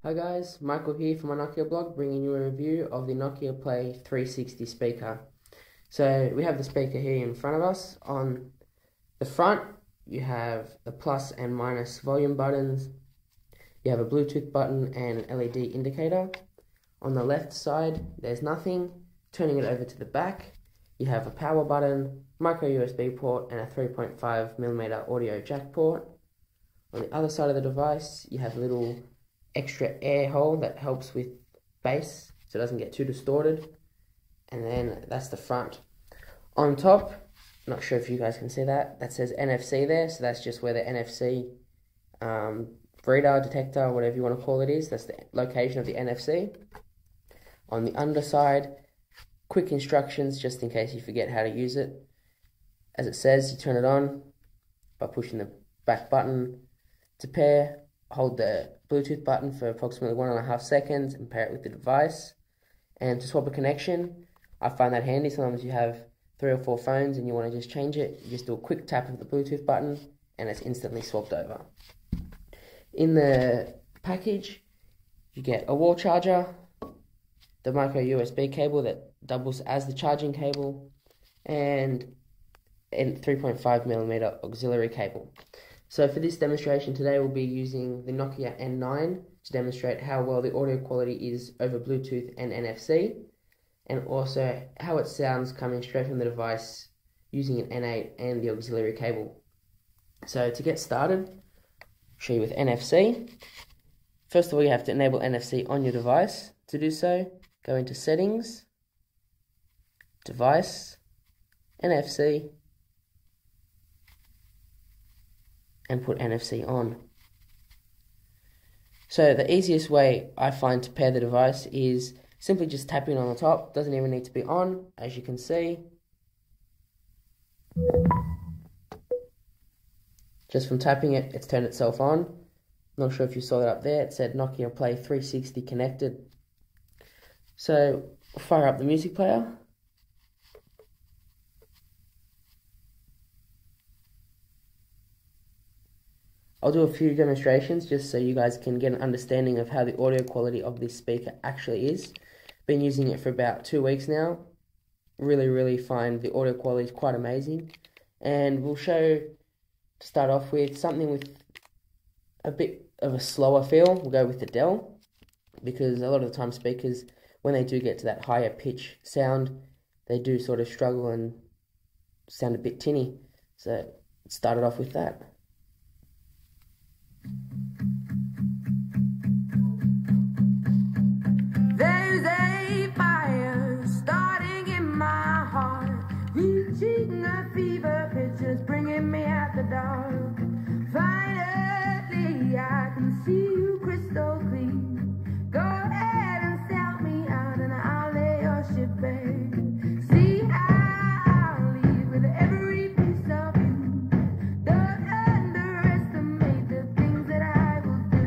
Hi guys, Michael here from my Nokia blog, bringing you a review of the Nokia Play 360 speaker. So we have the speaker here in front of us. On the front you have the plus and minus volume buttons, you have a Bluetooth button and an LED indicator. On the left side there's nothing. Turning it over to the back, you have a power button, micro USB port and a 3.5mm audio jack port. On the other side of the device you have a little extra air hole that helps with bass so it doesn't get too distorted, and then that's the front. On top, not sure if you guys can see that says NFC there, so that's just where the NFC reader, detector, whatever you want to call it is. That's the location of the NFC. On the underside, quick instructions just in case you forget how to use it. As it says, you turn it on by pushing the back button to pair. Hold the Bluetooth button for approximately 1.5 seconds and pair it with the device. And to swap a connection, I find that handy. Sometimes you have 3 or 4 phones and you want to just change it. You just do a quick tap of the Bluetooth button and it's instantly swapped over. In the package, you get a wall charger, the micro USB cable that doubles as the charging cable, and a 3.5mm auxiliary cable. So for this demonstration today, we'll be using the Nokia N9 to demonstrate how well the audio quality is over Bluetooth and NFC, and also how it sounds coming straight from the device using an N8 and the auxiliary cable. So to get started, I'll show you with NFC. First of all, you have to enable NFC on your device. To do so, go into Settings, Device, NFC, and put NFC on. So the easiest way I find to pair the device is simply just tapping on the top. Doesn't even need to be on, as you can see. Just from tapping it, it's turned itself on. Not sure if you saw that up there. It said Nokia Play 360 connected. So I'll fire up the music player. I'll do a few demonstrations just so you guys can get an understanding of how the audio quality of this speaker actually is. Been using it for about 2 weeks now. Really find the audio quality is quite amazing. And we'll show, to start off with, something with a bit of a slower feel. We'll go with the Dell, because a lot of the time speakers, when they do get to that higher pitch sound, they do sort of struggle and sound a bit tinny. So let's start it off with that. There's a fire starting in my heart, reaching a fever pitch, it's bringing me out the dark. Finally, I can see you crystal clear. Go ahead and sell me out and I'll lay your ship bare. See how I'll leave with every piece of you. Don't underestimate the things that I will do.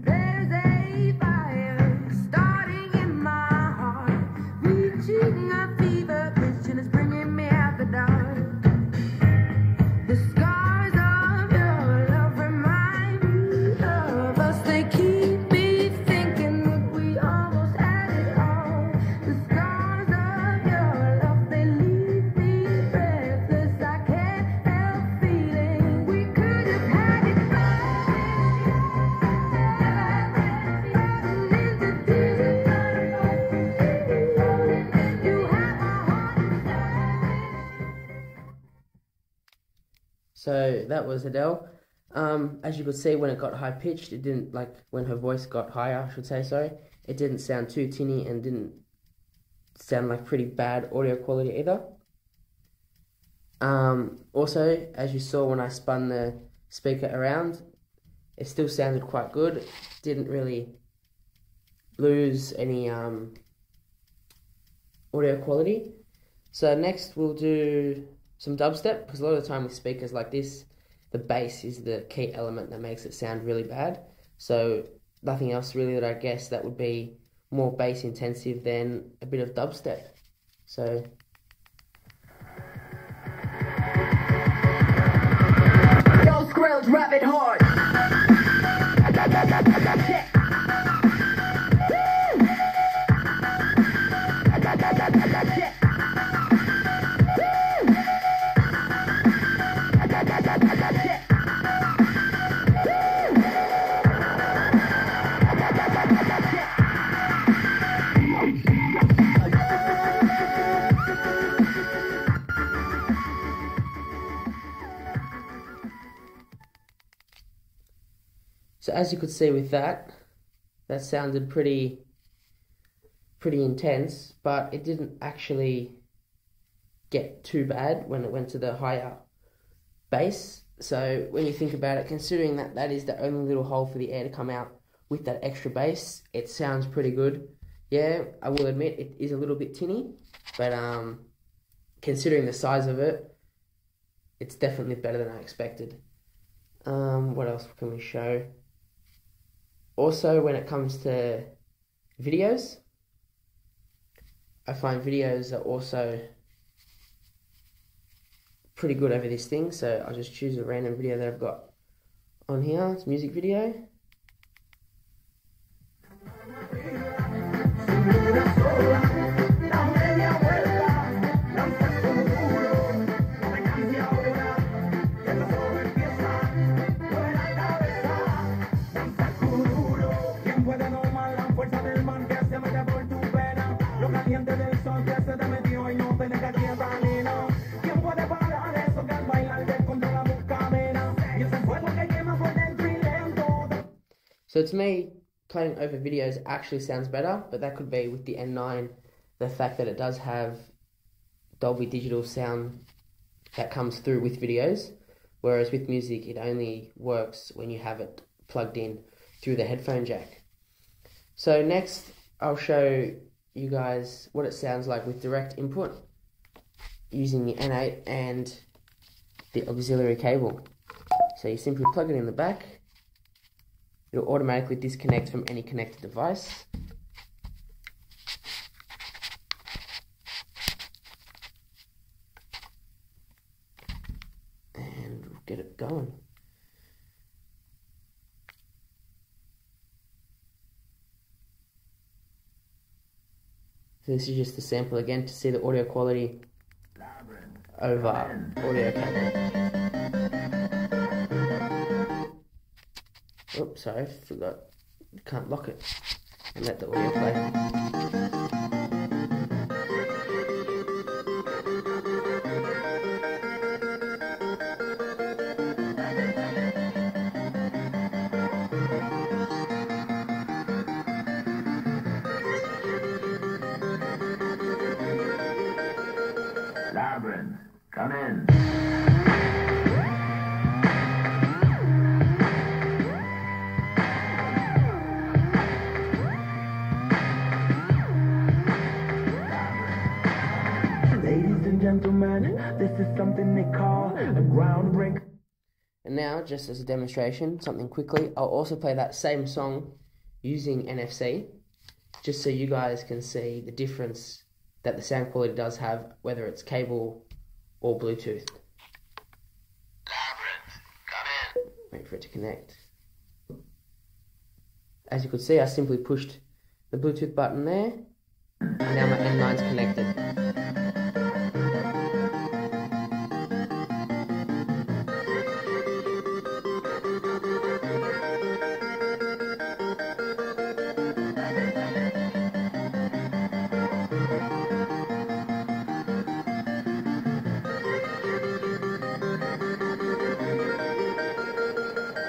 There's a fire starting in my heart, reaching a fever pitch and it's bringing me out the dark. The scars of your love remind me of us. They keep me thinking that we almost had it all. The scars of your love, they leave me breathless. I can't help feeling we could have had it So that was Adele. As you could see, when it got high pitched, it didn't, like when her voice got higher, I should say, sorry, it didn't sound too tinny and didn't sound like pretty bad audio quality either. Also, as you saw when I spun the speaker around, it still sounded quite good. Didn't really lose any audio quality. So next we'll do some dubstep, because a lot of the time with speakers like this, the bass is the key element that makes it sound really bad. So nothing else really that I guess that would be more bass intensive than a bit of dubstep. So Yo, Skrillex, rap it hard. Yeah. So as you could see with that sounded pretty intense, but it didn't actually get too bad when it went to the higher bass. So when you think about it, considering that that is the only little hole for the air to come out with that extra bass, it sounds pretty good. Yeah, I will admit it is a little bit tinny, but considering the size of it, it's definitely better than I expected. What else can we show? Also, when it comes to videos, I find videos are also pretty good over this thing, so I'll just choose a random video that I've got on here. It's a music video. So to me, playing over videos actually sounds better, but that could be with the N9, the fact that it does have Dolby Digital sound that comes through with videos, whereas with music it only works when you have it plugged in through the headphone jack. So next I'll show you guys what it sounds like with direct input using the N8 and the auxiliary cable. So you simply plug it in the back. It'll automatically disconnect from any connected device. And we'll get it going. So this is just a sample again to see the audio quality over audio cable. Oops, sorry, forgot. You can't lock it and let the audio play. Labyrinth, come in. Gentlemen, this is something they call a groundbreaker. And now, just as a demonstration, something quickly, I'll also play that same song using NFC, just so you guys can see the difference that the sound quality does have, whether it's cable or Bluetooth. Labyrinth, come in. Wait for it to connect. As you could see, I simply pushed the Bluetooth button there, and now my N9's connected.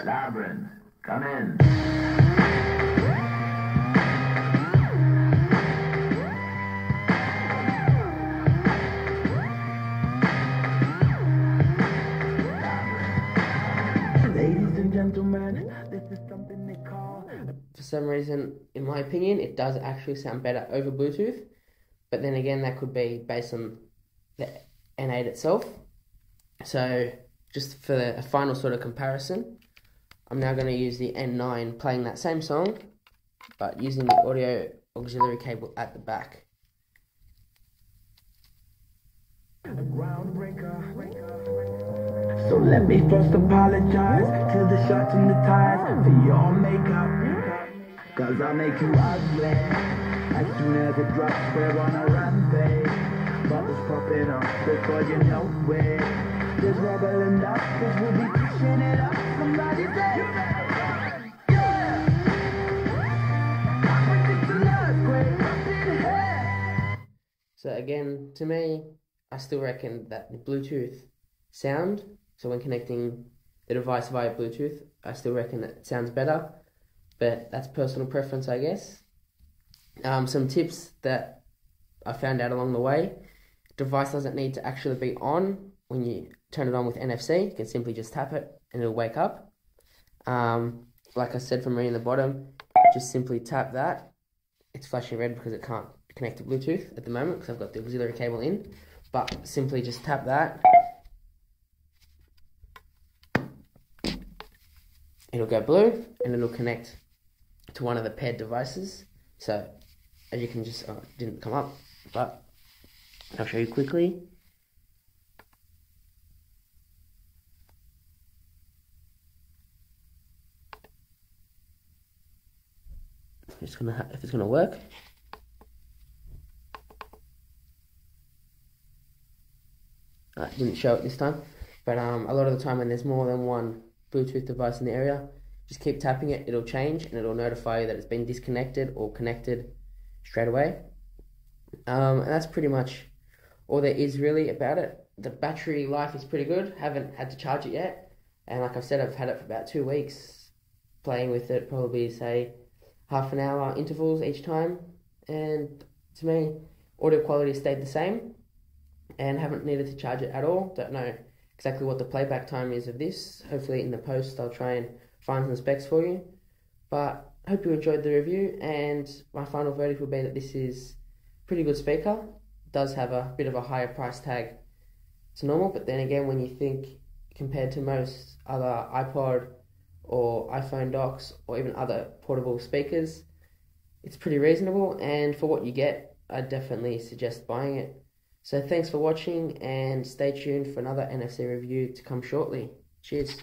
Labyrinth, come in. Ladies and gentlemen, this is something they call. For some reason, in my opinion, it does actually sound better over Bluetooth, but then again, that could be based on the N8 itself. So, just for a final sort of comparison, I'm now going to use the N9 playing that same song, but using the audio auxiliary cable at the back. So let me first apologize to the shirts and the ties for your makeup, cause I'll make you ugly as soon as it drops. We're on a rampage, bubbles popping up before you know it. There's rubber and dust, cause we'll be pushing it up. Somebody say, you better run, yeah. I predict an earthquake up in here. So again, to me, I still reckon that the Bluetooth sound, so when connecting the device via Bluetooth, I still reckon it sounds better, but that's personal preference, I guess. Some tips that I found out along the way: device doesn't need to actually be on when you turn it on with NFC. You can simply just tap it and it'll wake up. Like I said from reading the bottom, just simply tap that. It's flashing red because it can't connect to Bluetooth at the moment because I've got the auxiliary cable in, but simply just tap that. It'll go blue and it'll connect to one of the paired devices. So as you can just, it didn't come up, but I'll show you quickly. Just gonna if it's gonna work. It didn't show it this time, but a lot of the time when there's more than one Bluetooth device in the area, just keep tapping it. It'll change and it'll notify you that it's been disconnected or connected straight away. And that's pretty much all there is really about it. The battery life is pretty good. Haven't had to charge it yet, and like I've said, I've had it for about 2 weeks, playing with it probably say half an hour intervals each time, and to me audio quality stayed the same and haven't needed to charge it at all. Don't know exactly what the playback time is of this. Hopefully in the post I'll try and find some specs for you, but I hope you enjoyed the review, and my final verdict will be that this is a pretty good speaker. It does have a bit of a higher price tag to normal, but then again, when you think compared to most other iPod or iPhone docks or even other portable speakers, it's pretty reasonable, and for what you get, I definitely suggest buying it. So thanks for watching, and stay tuned for another NFC review to come shortly. Cheers.